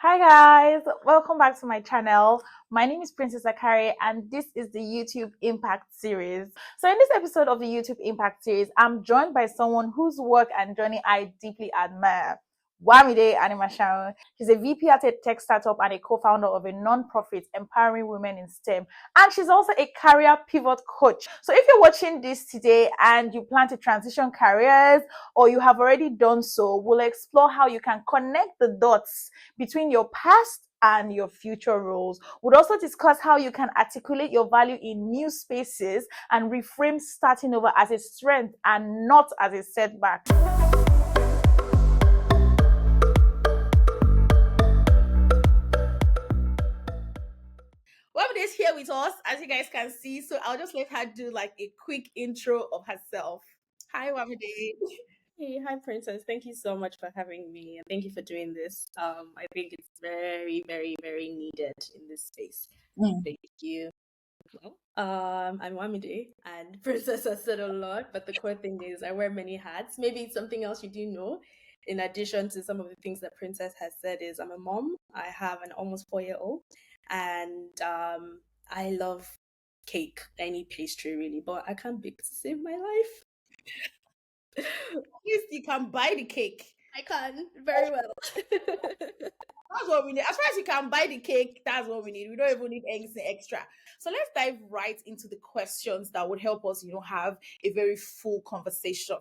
Hi guys, welcome back to my channel. My name is Princess Akari and this is the YouTube Impact Series. So in this episode of the YouTube Impact Series, I'm joined by someone whose work and journey I deeply admire. Wamide Animashaun. She's a VP at a tech startup and a co-founder of a non-profit empowering women in STEM. And she's also a career pivot coach. So if you're watching this today and you plan to transition careers or you have already done so, we'll explore how you can connect the dots between your past and your future roles. We'll also discuss how you can articulate your value in new spaces and reframe starting over as a strength and not as a setback. Wamide is here with us, as you guys can see. So I'll just let her do like a quick intro of herself. Hi, Wamide. Hey, hi Princess. Thank you so much for having me and thank you for doing this. I think it's very, very, very needed in this space. Mm. Thank you. Well, I'm Wamide and Princess has said a lot, but the core thing is I wear many hats. Maybe it's something else you do know. In addition to some of the things that Princess has said is I'm a mom. I have an almost 4-year-old and I love cake, any pastry really, but I can't bake to save my life. At least you can buy the cake. I can very well. That's what we need. As far as you can buy the cake, that's what we need. We don't even need anything extra. So let's dive right into the questions that would help us, have a very full conversation.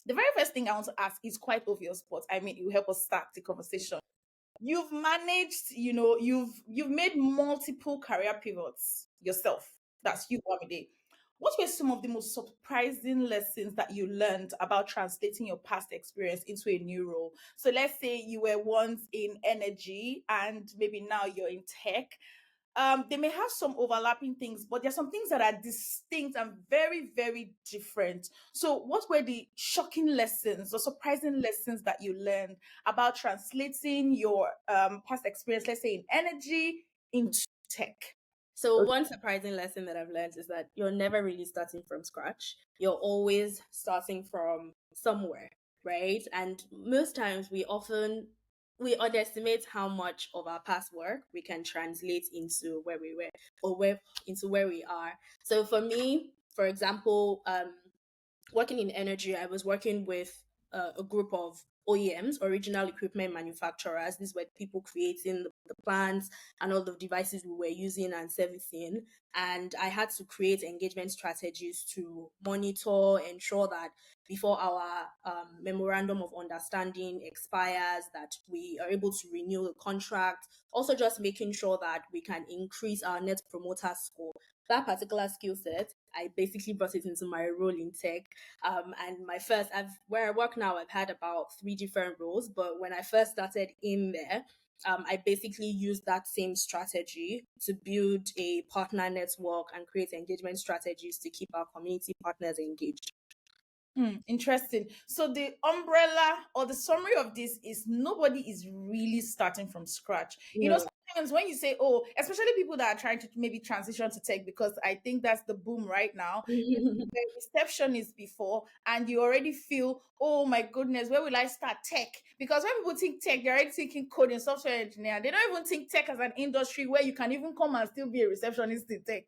The very first thing I want to ask is quite obvious, but I mean, it will help us start the conversation. You've managed, you've made multiple career pivots yourself. That's you, Wamide. What were some of the most surprising lessons that you learned about translating your past experience into a new role? So let's say you were once in energy and maybe now you're in tech. They may have some overlapping things, but there's some things that are distinct and very, very different. So, what were the shocking lessons or surprising lessons that you learned about translating your past experience, let's say in energy, into tech? So one surprising lesson that I've learned is that you're never really starting from scratch. You're always starting from somewhere, right? And most times we underestimate how much of our past work we can translate into where we were or where we are. So for me, for example, working in energy, I was working with a group of OEMs, original equipment manufacturers. These were people creating the plants and all the devices we were using and servicing. And I had to create engagement strategies to monitor, ensure that before our memorandum of understanding expires, that we are able to renew the contract. Also, just making sure that we can increase our net promoter score. That particular skill set, I basically brought it into my role in tech. And where I work now, I've had about 3 different roles. But when I first started in there, I basically used that same strategy to build a partner network and create engagement strategies to keep our community partners engaged. Interesting. So the umbrella or the summary of this is nobody is really starting from scratch. No. Sometimes when you say, oh, especially people that are trying to maybe transition to tech, because I think that's the boom right now. You were a receptionist before and you already feel, oh my goodness, where will I start tech? Because when people think tech, they're already thinking coding, software engineer. They don't even think tech as an industry where you can even come and still be a receptionist in tech.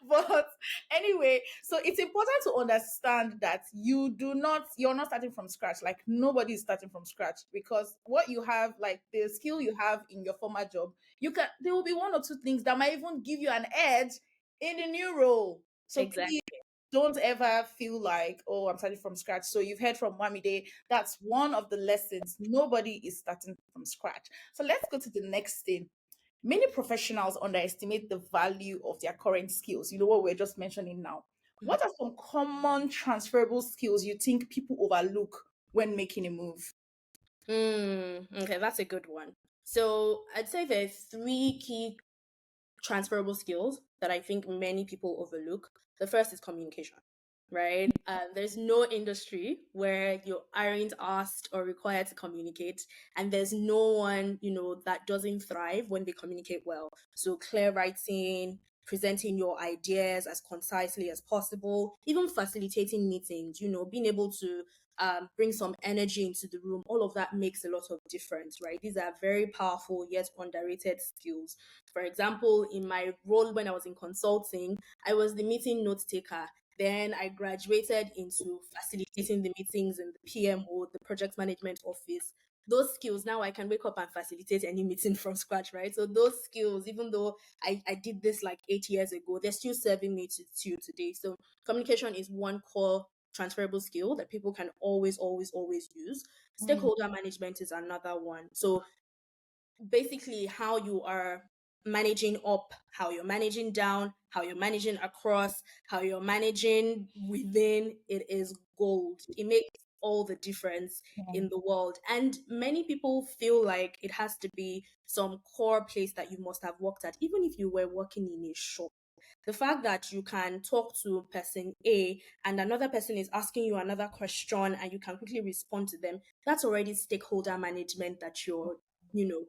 But anyway, so it's important to understand that you're not starting from scratch. Like nobody is starting from scratch because what you have, like the skill you have in your former job, there will be one or two things that might even give you an edge in the new role. So Exactly. please don't ever feel like, oh, I'm starting from scratch. So you've heard from Wamide. That's one of the lessons. Nobody is starting from scratch. So let's go to the next thing. Many professionals underestimate the value of their current skills. You know what we're just mentioning now. What are some common transferable skills you think people overlook when making a move? Okay, that's a good one. So I'd say there are 3 key transferable skills that I think many people overlook. The first is communication, right? There's no industry where you aren't asked or required to communicate, and there's no one, that doesn't thrive when they communicate well. So clear writing, presenting your ideas as concisely as possible, even facilitating meetings, being able to bring some energy into the room. All of that makes a lot of difference, right? These are very powerful yet underrated skills. For example, in my role when I was in consulting, I was the meeting note taker. Then I graduated into facilitating the meetings in the PMO, the project management office. Those skills, now I can wake up and facilitate any meeting from scratch, right? So those skills, even though I did this like 8 years ago, they're still serving me to today. So communication is one core transferable skill that people can always use. Mm, Stakeholder management is another one. So basically how you are managing up, how you're managing down, how you're managing across, how you're managing within, it is gold. It makes all the difference mm, in the world. And many people feel like it has to be some core place that you must have worked at, even if you were working in a shop. The fact that you can talk to person A and another person is asking you another question and you can quickly respond to them, that's already stakeholder management that you're, you know,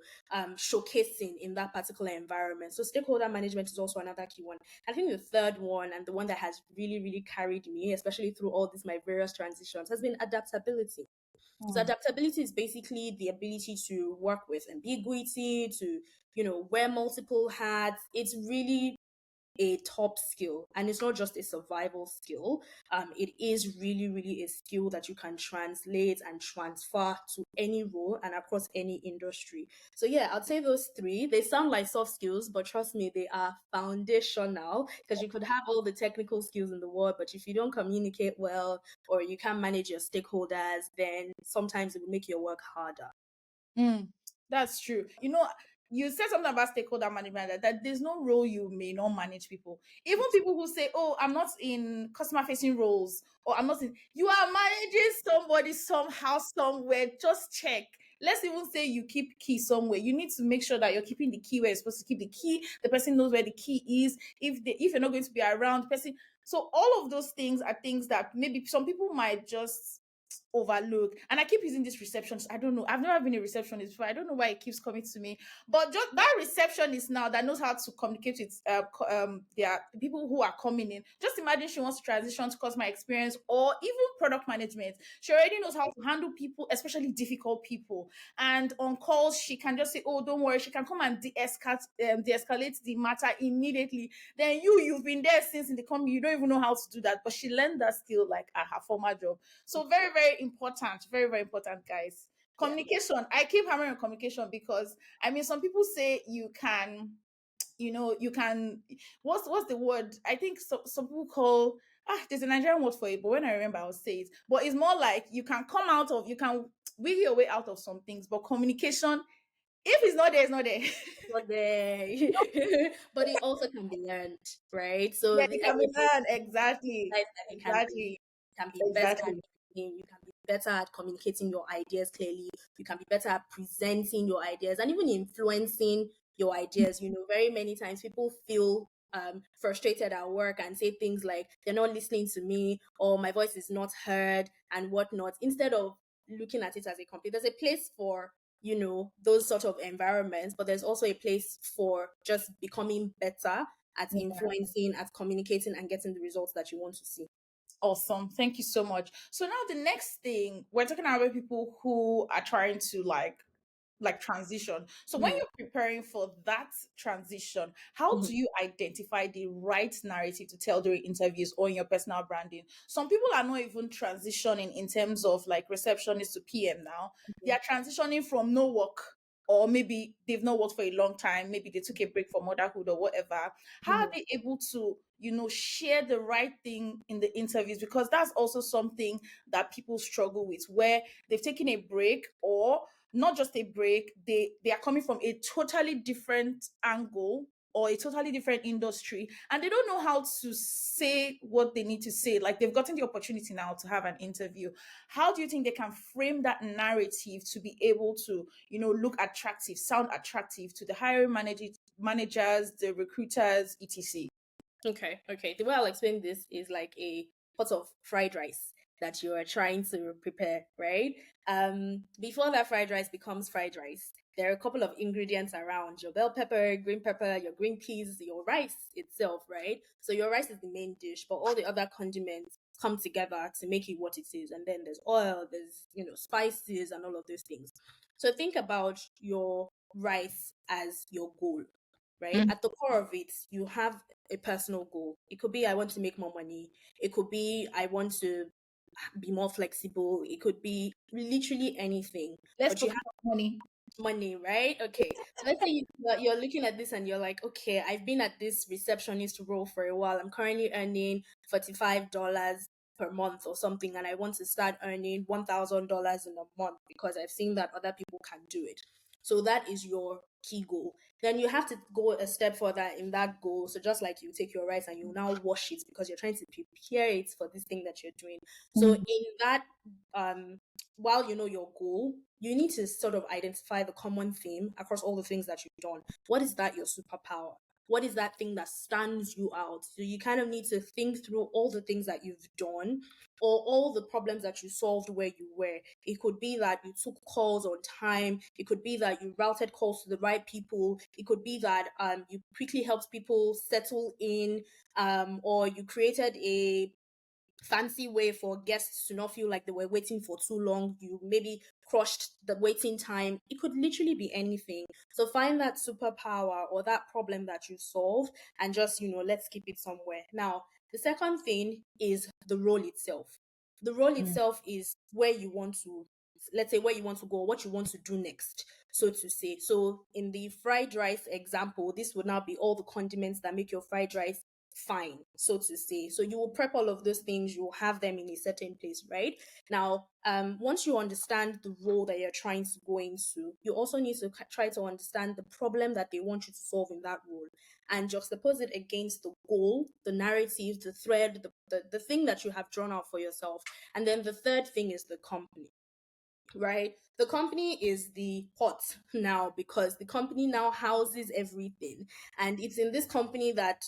showcasing in that particular environment. So stakeholder management is also another key one. I think the third one, and the one that has really carried me, especially through all these my various transitions, has been adaptability. So mm. adaptability is basically the ability to work with ambiguity, to, wear multiple hats. It's really a top skill, and it's not just a survival skill. It is really a skill that you can translate and transfer to any role and across any industry. So yeah, I'd say those three. They sound like soft skills, but trust me, they are foundational, because you could have all the technical skills in the world, but if you don't communicate well or you can't manage your stakeholders, then sometimes it will make your work harder. Mm, that's true. You know, you said something about stakeholder management that there's no role you may not manage people. Even people who say, "Oh, I'm not in customer facing roles," or "I'm not in," you are managing somebody somehow, somewhere. Just check. Let's even say you keep key somewhere. You need to make sure that you're keeping the key where you're supposed to keep the key. The person knows where the key is. If you're not going to be around, the person. So all of those things are things that maybe some people might just overlook. And I keep using this receptionist. I don't know. I've never been a receptionist before. I don't know why it keeps coming to me. But just that receptionist now that knows how to communicate with their people who are coming in. Just imagine she wants to transition to customer experience or even product management. She already knows how to handle people, especially difficult people. And on calls, she can just say, "Oh, don't worry." She can come and de-escalate the matter immediately. Then you've been there since in the company. You don't even know how to do that, but she learned that skill like at her former job. So very important, very important, guys. Yeah. Communication. I keep hammering on communication because I mean, some people say you can, you can. What's the word? I think some people call. There's a Nigerian word for it, but when I remember, I'll say it. But it's more like you can wiggle your way out of some things. But communication, if it's not there, it's not there. Not there. But it also can be learned, right? So Yeah, it can be everybody done. Exactly, realize that exactly, you can be better at exactly. listening, you can be better at communicating your ideas clearly, you can be better at presenting your ideas and even influencing your ideas. Very many times people feel frustrated at work and say things like they're not listening to me or my voice is not heard and whatnot. Instead of looking at it as a complete, there's a place for those sort of environments, but there's also a place for just becoming better at influencing, at communicating, and getting the results that you want to see. Awesome. Thank you so much. So now the next thing we're talking about people who are trying to like transition. So when Mhm, you're preparing for that transition, how mhm, do you identify the right narrative to tell during interviews or in your personal branding? Some people are not even transitioning in terms of like receptionist to PM now. They mhm, are transitioning from no work, or maybe they've not worked for a long time, maybe they took a break from motherhood or whatever. How are mhm. they able to, share the right thing in the interviews? Because that's also something that people struggle with, where they've taken a break, or not just a break, they are coming from a totally different angle or a totally different industry, and they don't know how to say what they need to say. Like, they've gotten the opportunity now to have an interview. How do you think they can frame that narrative to be able to, look attractive, sound attractive to the hiring managers, the recruiters, etc? Okay. The way I'll explain this is like a pot of fried rice that you are trying to prepare, right? Before that fried rice becomes fried rice, there are a couple of ingredients around: your bell pepper, your green peas, your rice itself, right? So your rice is the main dish, but all the other condiments come together to make it what it is. And then there's oil, there's, spices and all of those things. So think about your rice as your goal, right? Mm. At the core of it, you have a personal goal. It could be I want to make more money. It could be I want to be more flexible. It could be literally anything. Let's But you focus on money. money, right? Okay. So let's say you're looking at this and you're like, okay, I've been at this receptionist role for a while. I'm currently earning $45 per month or something, and I want to start earning $1,000 in a month because I've seen that other people can do it. So that is your key goal. Then you have to go a step further in that goal. So just like you take your rice and you now wash it because you're trying to prepare it for this thing that you're doing. So Mm. in that while you know your goal, you need to sort of identify the common theme across all the things that you've done. What is that your superpower? What is that thing that stands you out? So you kind of need to think through all the things that you've done or all the problems that you solved where you were. It could be that you took calls on time. It could be that you routed calls to the right people. It could be that you quickly helped people settle in, or you created a fancy way for guests to not feel like they were waiting for too long. You maybe crushed the waiting time. It could literally be anything. So find that superpower or that problem that you solve and just, let's keep it somewhere. Now, the second thing is the role itself. The role Mm. itself is where you want to, let's say, where you want to go, what you want to do next, so to say. So in the fried rice example, this would now be all the condiments that make your fried rice fine, so to say. So you will prep all of those things, you will have them in a certain place, right? Now, once you understand the role that you're trying to go into, you also need to try to understand the problem that they want you to solve in that role and juxtapose it against the goal, the narrative, the thread, the thing that you have drawn out for yourself. And then the third thing is the company, right? The company is the pot now because the company now houses everything. And it's in this company that,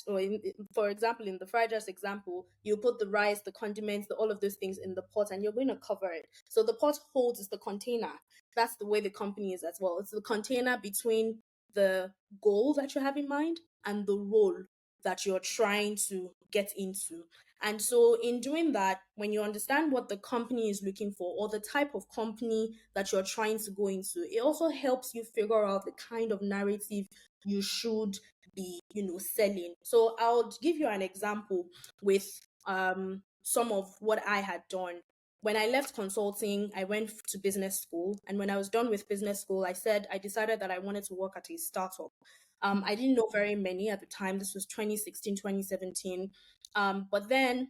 for example, in the fried rice example, you put the rice, the condiments, all of those things in the pot and you're going to cover it. So the pot holds the container. That's the way the company is as well. It's the container between the goal that you have in mind and the role that you're trying to get into. And so, in doing that, when you understand what the company is looking for or the type of company that you're trying to go into, it also helps you figure out the kind of narrative you should be, selling. So, I'll give you an example with some of what I had done. When I left consulting, I went to business school. And when I was done with business school, I decided that I wanted to work at a startup. I didn't know very many at the time. This was 2016, 2017. But then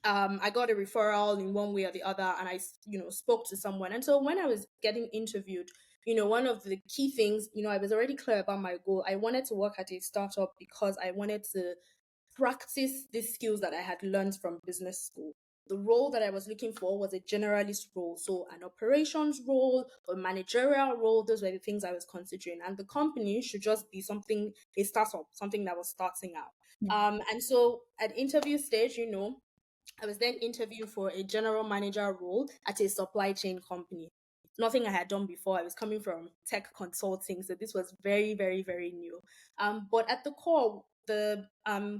I got a referral in one way or the other, and I, spoke to someone. And so when I was getting interviewed, one of the key things, I was already clear about my goal. I wanted to work at a startup because I wanted to practice these skills that I had learned from business school. The role that I was looking for was a generalist role, so an operations role, a managerial role. Those were the things I was considering, and the company should just be something, a startup, something that was starting out. And so at interview stage, I was then interviewing for a general manager role at a supply chain company. Nothing I had done before. I was coming from tech consulting, so this was very, very, very new. But at the core, the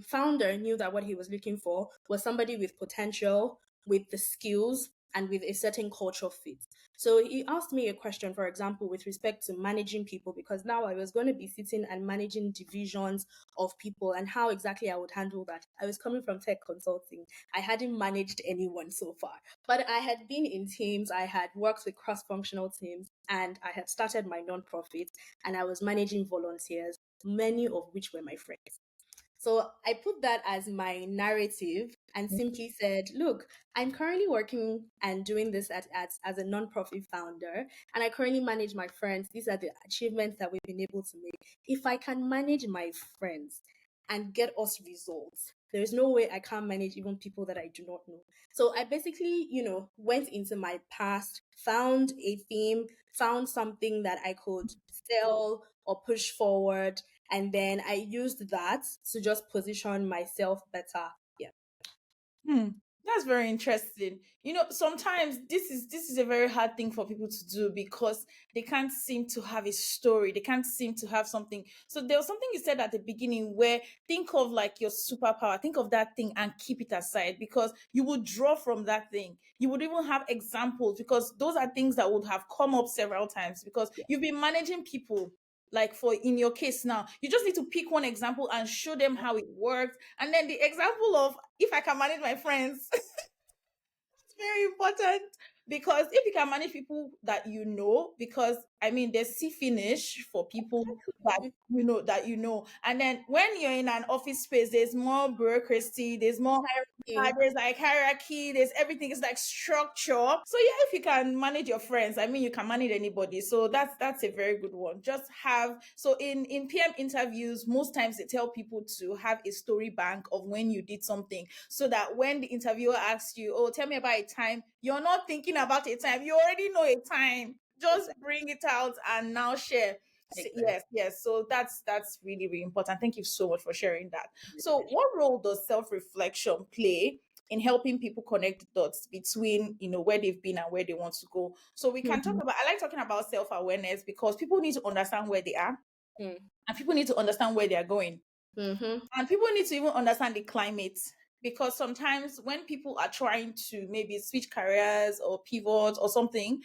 founder knew that what he was looking for was somebody with potential, with the skills, and with a certain culture fit. So he asked me a question, for example, with respect to managing people, because now I was going to be sitting and managing divisions of people and how exactly I would handle that. I was coming from tech consulting. I hadn't managed anyone so far, but I had been in teams, I had worked with cross functional teams, and I had started my nonprofit, and I was managing volunteers, many of which were my friends. So I put that as my narrative and simply said, look, I'm currently working and doing this as a nonprofit founder, and I currently manage my friends. These are the achievements that we've been able to make. If I can manage my friends and get us results, there's no way I can't manage even people that I do not know. So I basically, went into my past, found a theme, found something that I could sell or push forward, and then I used that to just position myself better. Yeah. Hmm. That's very interesting. Sometimes this is a very hard thing for people to do because they can't seem to have a story. They can't seem to have something. So there was something you said at the beginning where think of like your superpower, think of that thing and keep it aside because you would draw from that thing. You would even have examples because those are things that would have come up several times because Yeah. you've been managing people. Like for in your case now, you just need to pick one example and show them how it works. And then the example of if I can manage my friends, very important because if you can manage people that because I mean there's see finish for people that and then when you're in an office space, there's more bureaucracy, there's more Hierarchy. there's like hierarchy, there's everything is like structure. So yeah, if you can manage your friends, I mean you can manage anybody. So that's a very good one. Just have so in PM interviews, most times they tell people to have a story bank of when you did something so that when the interviewer asks you, oh, tell me about a time, you're not thinking about a time, you already know a time. Just Exactly. bring it out and now share. Exactly. Yes, yes. So that's really, really important. Thank you so much for sharing that. So, what role does self-reflection play in helping people connect the dots between, where they've been and where they want to go? So we can talk Mhm. about I like talking about self-awareness because people need to understand where they are Mm. and people need to understand where they are going. Mhm. And people need to even understand the climate because sometimes when people are trying to maybe switch careers or pivot or something,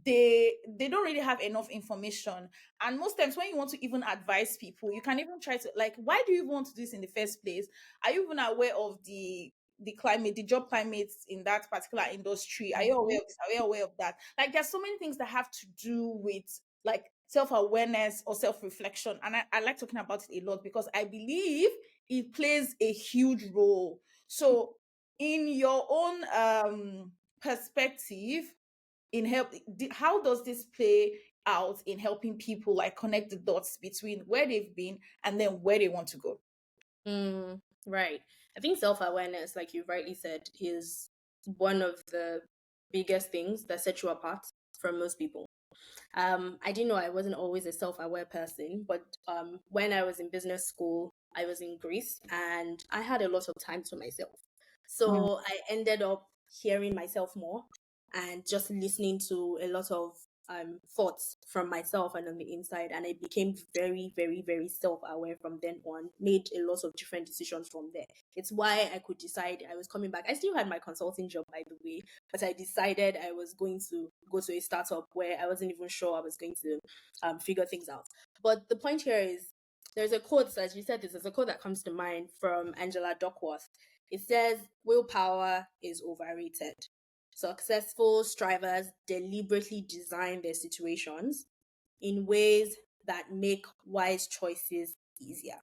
they don't really have enough information. And most times when you want to even advise people, you can even try to like, why do you even want to do this in the first place? Are you even aware of the climate, the job climate in that particular industry? Are you aware Mhm. of this? Are you aware of that? Like there's so many things that have to do with like self-awareness or self-reflection. And I like talking about it a lot because I believe it plays a huge role. So in your own perspective, how does this play out in helping people like connect the dots between where they've been and then where they want to go? Mm. Right. I think self-awareness, like you rightly said, is one of the biggest things that set you apart from most people. I didn't know I wasn't always a self-aware person, but when I was in business school, I was in Greece and I had a lot of time to myself. Mm, So I ended up hearing myself more and just listening to a lot of thoughts from myself and on the inside. And I became very, very, very self-aware from then on, made a lot of different decisions from there. It's why I could decide I was coming back. I still had my consulting job, by the way, but I decided I was going to go to a startup where I wasn't even sure I was going to figure things out. But the point here is there's a quote, as you said this, there's a quote that comes to mind from Angela Duckworth. It says, willpower is overrated. Successful strivers deliberately design their situations in ways that make wise choices easier.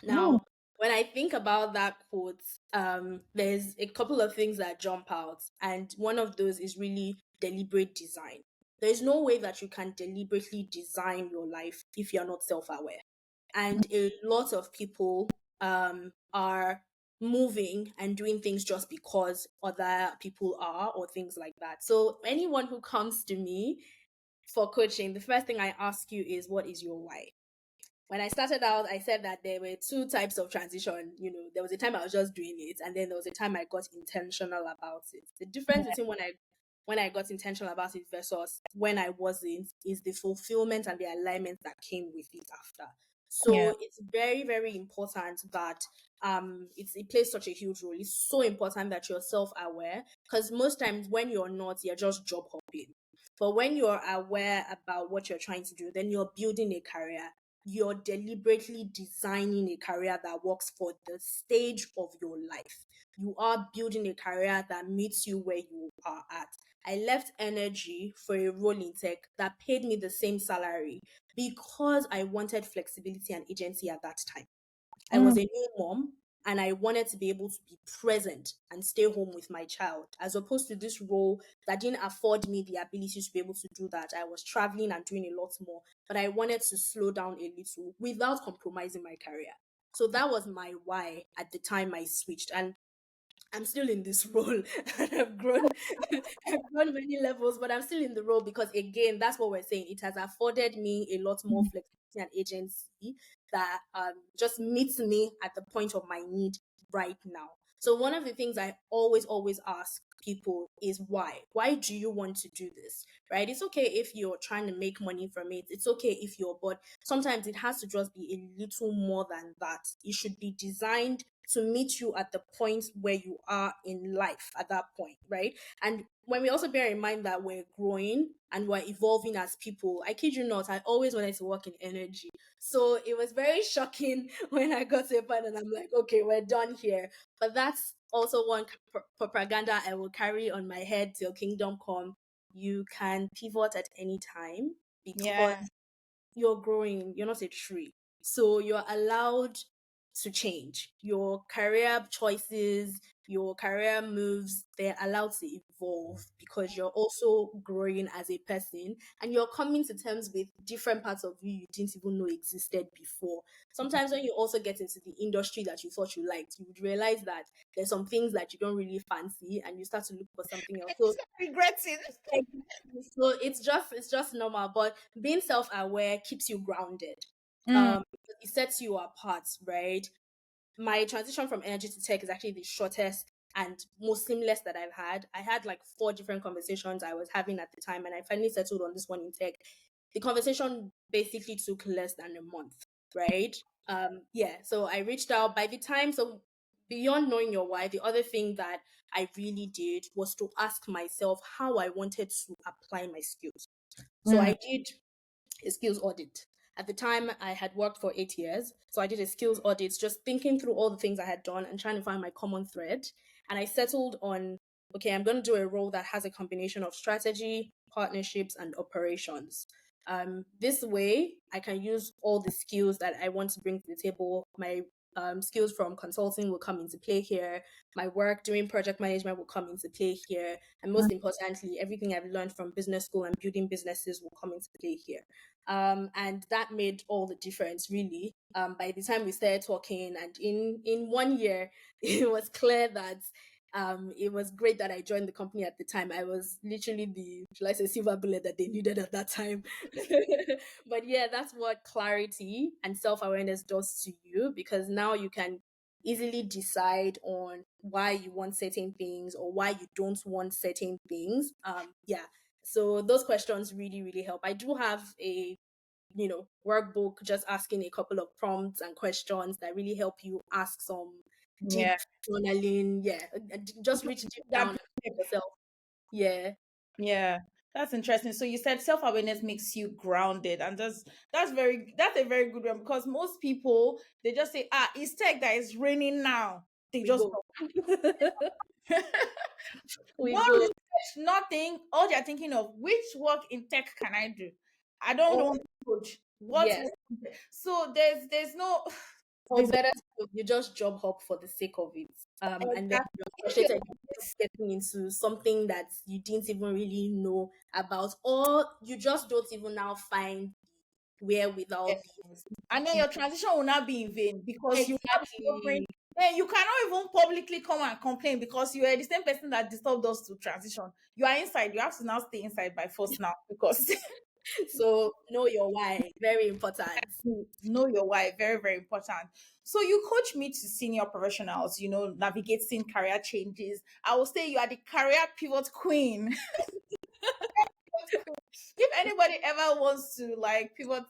mm, Now, when I think about that quote, there's a couple of things that jump out, and one of those is really deliberate design. There's no way that you can deliberately design your life if you're not self aware. And a lot of people are moving and doing things just because other people are, or things like that. So, anyone who comes to me for coaching, the first thing I ask you is, what is your why? When I started out, I said that there were two types of transition. There was a time I was just doing it, and then there was a time I got intentional about it. The difference between when I got intentional about it versus when I wasn't is the fulfillment and the alignment that came with it after. yeah. So it's very, very important that it plays such a huge role. It's so important that you're self-aware because most times when you're not, you're just job hopping. But when you're aware about what you're trying to do, then you're building a career, you're deliberately designing a career that works for the stage of your life. You are building a career that meets you where you are at. I left energy for a role in tech that paid me the same salary because I wanted flexibility and agency at that time. I Mm, was a new mom and I wanted to be able to be present and stay home with my child, as opposed to this role that didn't afford me the ability to be able to do that. I was traveling and doing a lot more, but I wanted to slow down a little without compromising my career. So that was my why at the time I switched. And I'm still in this role and I've grown I've grown many levels, but I'm still in the role because again, that's what we're saying. It has afforded me a lot more mm, flexibility and agency that just meets me at the point of my need right now. So one of the things I always ask people is why? Why do you want to do this? Right? It's okay if you're trying to make money from it. It's okay if you're bored. Sometimes it has to just be a little more than that. It should be designed to meet you at the point where you are in life at that point, right? And when we also bear in mind that we're growing and we're evolving as people, I kid you not, I always wanted to work in energy. So it was very shocking when I got to a point and I'm like, okay, we're done here. But that's also one propaganda I will carry on my head till kingdom come. You can pivot at any time because Yeah. you're growing, you're not a tree. So you're allowed to change. Your career choices, your career moves, they're allowed to evolve because you're also growing as a person and you're coming to terms with different parts of you didn't even know existed before. Sometimes when you also get into the industry that you thought you liked, you would realize that there's some things that you don't really fancy and you start to look for something else. So Regretting. so it's just normal, but being self-aware keeps you grounded. Mm, It sets you apart, right? My transition from energy to tech is actually the shortest and most seamless that I've had. I had like 4 different conversations I was having at the time, and I finally settled on this one in tech. The conversation basically took less than a month, right? Yeah, so I reached out by the time, so beyond knowing your why, the other thing that I really did was to ask myself how I wanted to apply my skills. So mm, I did a skills audit. At the time, I had worked for 8 years. So I did a skills audit, just thinking through all the things I had done and trying to find my common thread. And I settled on, okay, I'm going to do a role that has a combination of strategy, partnerships, and operations. This way, I can use all the skills that I want to bring to the table. My skills from consulting will come into play here. My work doing project management will come into play here. And mm. most importantly, everything I've learned from business school and building businesses will come into play here. And that made all the difference, really. By the time we started talking, and in 1 year, it was clear that it was great that I joined the company at the time. I was literally the, shall I say, silver bullet that they needed at that time. But yeah, that's what clarity and self awareness does to you, because now you can easily decide on why you want certain things or why you don't want certain things. Yeah, so those questions really, really help. I do have a workbook just asking a couple of prompts and questions that really help you ask some deep Yeah. journaling. Yeah, just reach deep down That, and ask yourself. Yeah, yeah. That's interesting. So you said self-awareness makes you grounded, and that's a very good one because most people they just say, ah, it's tech that is raining now. They we just go. We no go. research, nothing. All they're thinking of which work in tech can I do? I don't Or want to coach. What yes, work so there's no or there's better still, you just job hop for the sake of it. And then exactly you're if you're frustrated getting into something that you didn't even really know about, or you just don't even now find wherewithal yes. And then your transition will not be in vain because you have exactly. suffering. Then you cannot even publicly come and complain because you are the same person that disturbed us to transition. You are inside. You have to now stay inside by force now because So know your why, very important. you know your why. Very, very important. So you coach me to senior professionals, navigating career changes. I will say you are the career pivot queen. If anybody ever wants to like pivot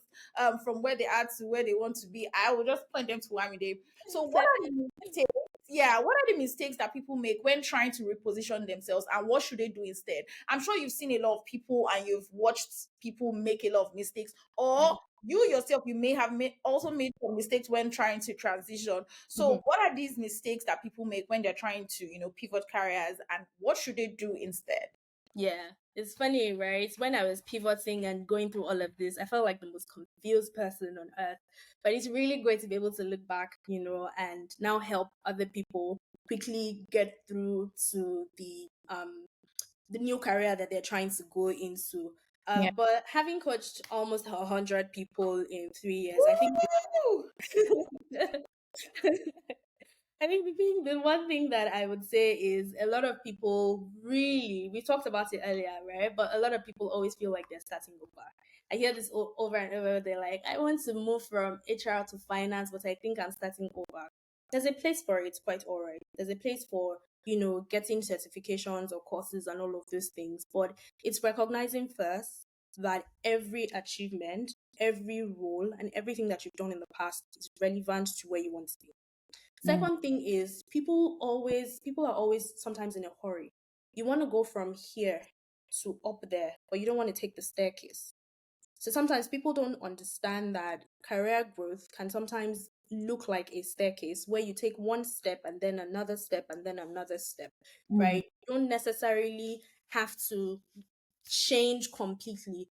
from where they are to where they want to be, I will just point them to Wamide. So what are the mistakes? Yeah, what are the mistakes that people make when trying to reposition themselves and what should they do instead? I'm sure you've seen a lot of people and you've watched people make a lot of mistakes, or you yourself you may have also made some mistakes when trying to transition. So what are these mistakes that people make when they're trying to pivot careers and what should they do instead? Yeah, it's funny, right? When I was pivoting and going through all of this, I felt like the most confused person on earth. But it's really great to be able to look back, and now help other people quickly get through to the new career that they're trying to go into. Yeah. But having coached almost 100 people in 3 years, I think Woo! I think the one thing that I would say is a lot of people really, we talked about it earlier, right? But a lot of people always feel like they're starting over. I hear this over and over. They're like, I want to move from HR to finance, but I think I'm starting over. there's a place for it, quite all right. There's a place for, getting certifications or courses and all of those things. But it's recognizing first that every achievement, every role, and everything that you've done in the past is relevant to where you want to be. Mm. Second thing is people are always sometimes in a hurry. You want to go from here to up there, but you don't want to take the staircase. So sometimes people don't understand that career growth can sometimes look like a staircase where you take one step and then another step and then another step, Mm. right? You don't necessarily have to change completely.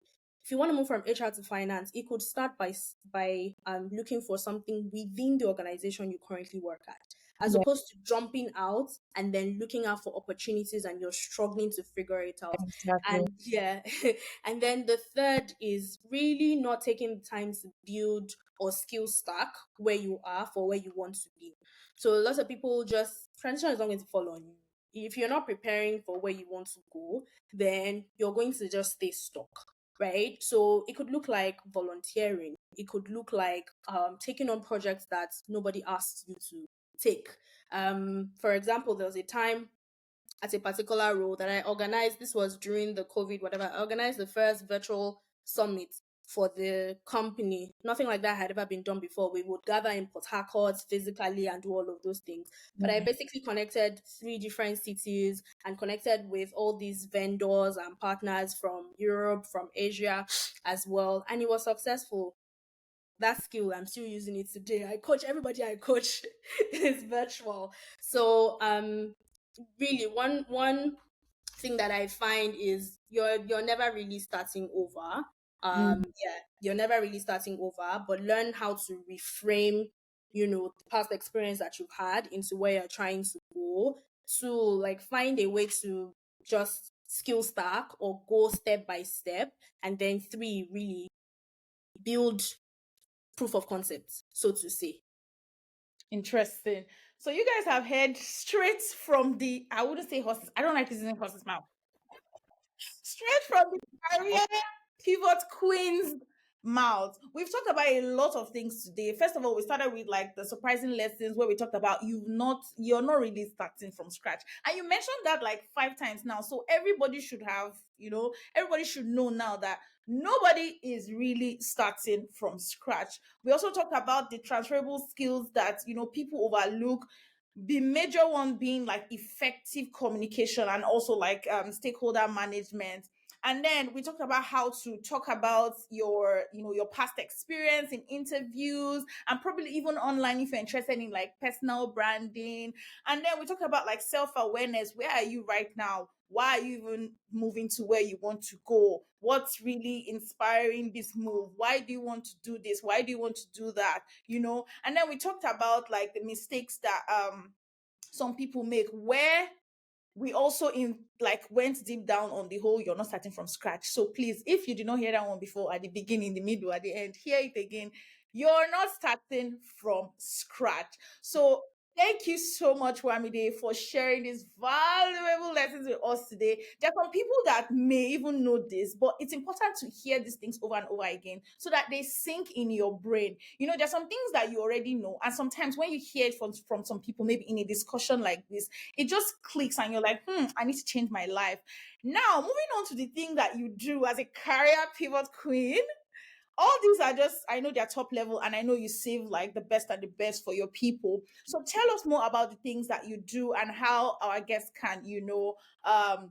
If you want to move from HR to finance, it could start by looking for something within the organization you currently work at, as Yeah, opposed to jumping out and then looking out for opportunities and you're struggling to figure it out. exactly. And yeah, and then the third is really not taking the time to build or skill stack where you are for where you want to be. So lots of people just transition is not going to fall on you. If you're not preparing for where you want to go, then you're going to just stay stuck, right? So it could look like volunteering. It could look like taking on projects that nobody asked you to take. For example, there was a time at a particular role that I organized. This was during the COVID, whatever. I organized the first virtual summit for the company. Nothing like that had ever been done before. We would gather in Port Harcourt physically and do all of those things. But I Mm. basically connected 3 different cities and connected with all these vendors and partners from Europe, from Asia as well. And it was successful. That skill, I'm still using it today. I coach everybody I coach is virtual. So really one thing that I find is you're never really starting over. Mm. Yeah, you're never really starting over, but learn how to reframe, the past experience that you've had into where you're trying to go, to like find a way to just skill stack or go step by step. And then three, really build proof of concept, so to say. Interesting. So you guys have heard straight from the, I wouldn't say horses. I don't like using horses mouth. Straight from the career pivot queen's mouth. We've talked about a lot of things today. First of all, we started with like the surprising lessons where we talked about you're not really starting from scratch. And you mentioned that like 5 times now. So everybody should have, everybody should know now that nobody is really starting from scratch. We also talked about the transferable skills that, people overlook, the major one being like effective communication and also like stakeholder management. And then we talked about how to talk about your past experience in interviews and probably even online if you're interested in like personal branding. And then we talked about like self-awareness. Where are you right now? Why are you even moving to where you want to go? What's really inspiring this move? Why do you want to do this? Why do you want to do that? And then we talked about like the mistakes that some people make, where we also in like went deep down on the whole you're not starting from scratch. So please, if you did not hear that one before, at the beginning, the middle, at the end, hear it again. You're not starting from scratch. So thank you so much, Wamide, for sharing these valuable lessons with us today. There are some people that may even know this, but it's important to hear these things over and over again so that they sink in your brain. There's some things that you already know, and sometimes when you hear it from some people, maybe in a discussion like this, it just clicks and you're like, I need to change my life. Now, moving on to the thing that you do as a career pivot queen. All these are just, I know they're top level, and I know you save like the best and the best for your people. So tell us more about the things that you do and how our guests can,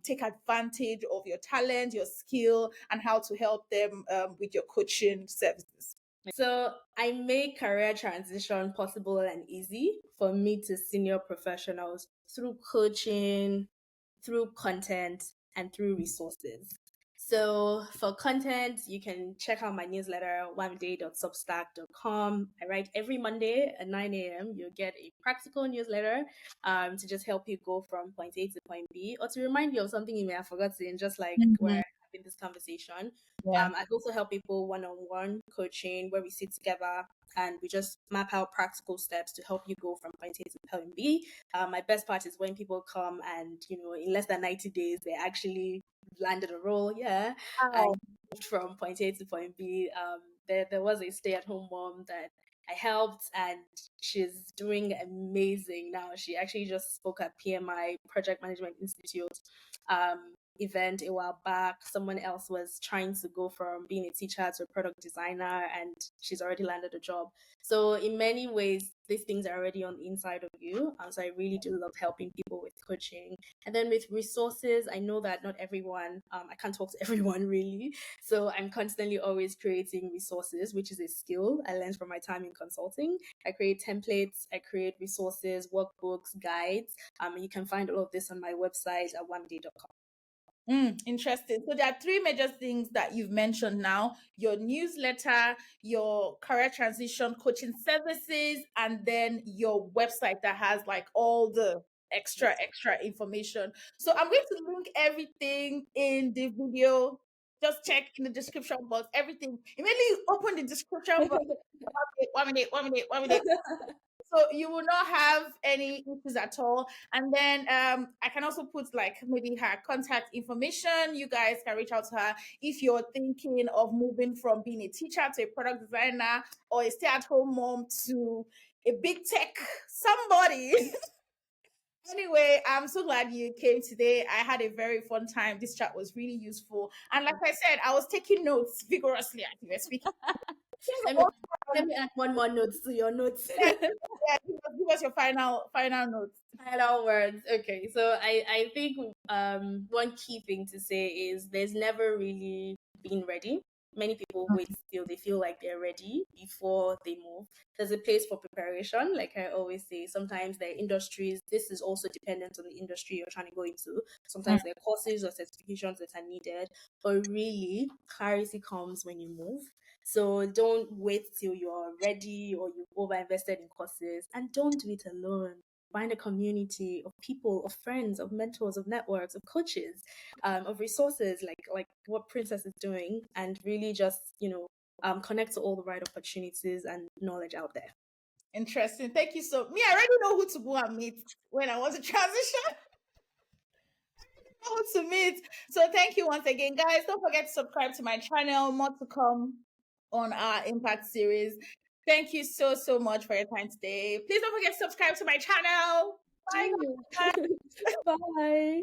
take advantage of your talent, your skill, and how to help them with your coaching services. So I make career transition possible and easy for me to senior professionals through coaching, through content, and through resources. So for content, you can check out my newsletter, oneday.substack.com. I write every Monday at 9 a.m. You'll get a practical newsletter to just help you go from point A to point B, or to remind you of something you may have forgotten, just like we're Mhm. having this conversation. Yeah. I also help people one-on-one coaching where we sit together and we just map out practical steps to help you go from point A to point B. My best part is when people come and, in less than 90 days, they actually landed a role. Yeah. And Wow. moved from point A to point B. There was a stay-at-home mom that I helped, and she's doing amazing now. She actually just spoke at PMI, Project Management Institute, event a while back. Someone else was trying to go from being a teacher to a product designer, and she's already landed a job. So in many ways, these things are already on the inside of you. So I really do love helping people with coaching. And then with resources, I know that not everyone, I can't talk to everyone really. So I'm constantly always creating resources, which is a skill I learned from my time in consulting. I create templates, I create resources, workbooks, guides. You can find all of this on my website at wamide.com. Interesting. So there are three major things that you've mentioned now: your newsletter, your career transition coaching services, and then your website that has like all the extra information. So I'm going to link everything in the video. Just check in the description box. Everything. Immediately you open the description box. 1 minute, 1 minute, 1 minute. So you will not have any issues at all. And then I can also put like maybe her contact information. You guys can reach out to her if you're thinking of moving from being a teacher to a product designer, or a stay-at-home mom to a big tech somebody. Anyway, I'm so glad you came today. I had a very fun time. This chat was really useful. And like I said, I was taking notes vigorously as you were speaking. let me let me add one more note to your notes. Yeah, yeah, give us your final notes. Final words. Okay, so I think one key thing to say is there's never really been ready. Many people wait till they feel like they're ready before they move. There's a place for preparation, like I always say. Sometimes there are industries. This is also dependent on the industry you're trying to go into. Sometimes there are courses or certifications that are needed, but really clarity comes when you move. So don't wait till you're ready or you've overinvested in courses, and don't do it alone. Find a community of people, of friends, of mentors, of networks, of coaches, of resources, like what Princess is doing, and really just connect to all the right opportunities and knowledge out there. Interesting. Thank you so. Me, I already know who to go and meet when I want to transition. Who to meet. So thank you once again, guys. Don't forget to subscribe to my channel. More to come on our Impact series. Thank you so much for your time today. Please don't forget to subscribe to my channel. Bye, Do. guys. Bye.